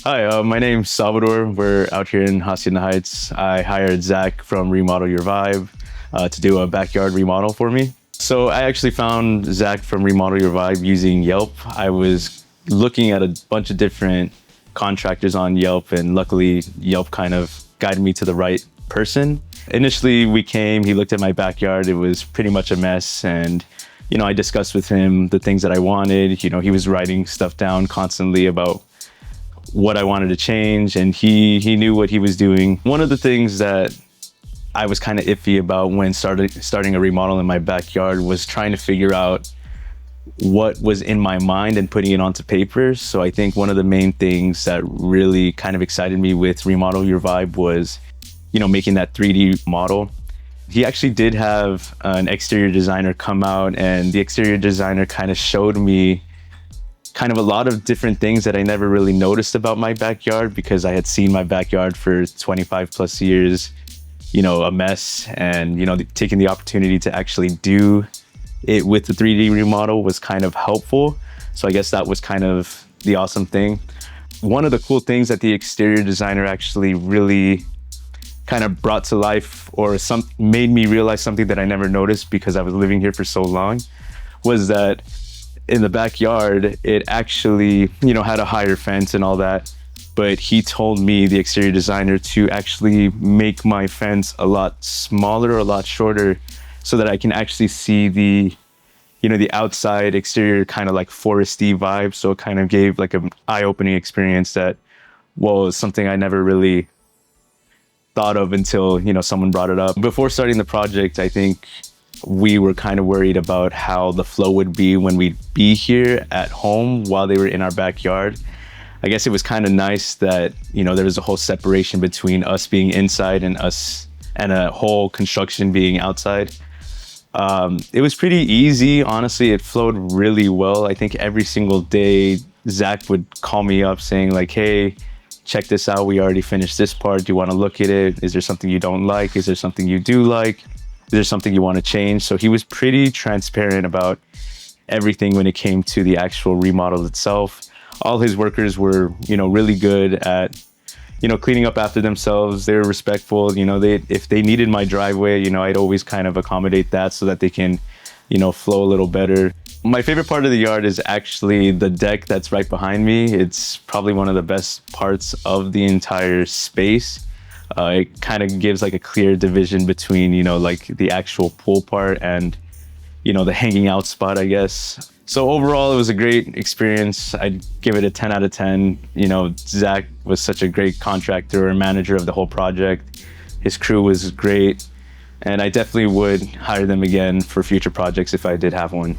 Hi, my name's Salvador. We're out here in Hacienda Heights. I hired Zach from Remodel Your Vibe to do a backyard remodel for me. So I actually found Zach from Remodel Your Vibe using Yelp. I was looking at a bunch of different contractors on Yelp, and luckily Yelp kind of guided me to the right person. Initially, he looked at my backyard. It was pretty much a mess, and I discussed with him the things that I wanted. He was writing stuff down constantly about what I wanted to change, and he knew what he was doing. One of the things that I was kind of iffy about when starting a remodel in my backyard was trying to figure out what was in my mind and putting it onto paper. So I think one of the main things that really kind of excited me with Remodel Your Vibe was, making that 3D model. He actually did have an exterior designer come out, and the exterior designer kind of showed me kind of a lot of different things that I never really noticed about my backyard, because I had seen my backyard for 25 plus years, a mess, and, taking the opportunity to actually do it with the 3D remodel was kind of helpful. So I guess that was kind of the awesome thing. One of the cool things that the exterior designer actually really kind of brought to life, or made me realize something that I never noticed because I was living here for so long, was that in the backyard, it actually, had a higher fence and all that. But he told me, the exterior designer, to actually make my fence a lot smaller, a lot shorter, so that I can actually see the outside exterior kind of like foresty vibe. So it kind of gave like an eye-opening experience that was something I never really thought of until, someone brought it up. Before starting the project, I think we were kind of worried about how the flow would be when we'd be here at home while they were in our backyard. I guess it was kind of nice that, there was a whole separation between us being inside and a whole construction being outside. It was pretty easy, honestly. It flowed really well. I think every single day, Zach would call me up saying like, hey, check this out. We already finished this part. Do you want to look at it? Is there something you don't like? Is there something you do like? Is there something you want to change? So he was pretty transparent about everything when it came to the actual remodel itself. All his workers were, really good at, cleaning up after themselves. They were respectful. If they needed my driveway, I'd always kind of accommodate that so that they can, flow a little better. My favorite part of the yard is actually the deck that's right behind me. It's probably one of the best parts of the entire space. It kind of gives like a clear division between, like the actual pool part and, the hanging out spot, I guess. So overall, it was a great experience. I'd give it a 10 out of 10. Zach was such a great contractor and manager of the whole project. His crew was great, and I definitely would hire them again for future projects if I did have one.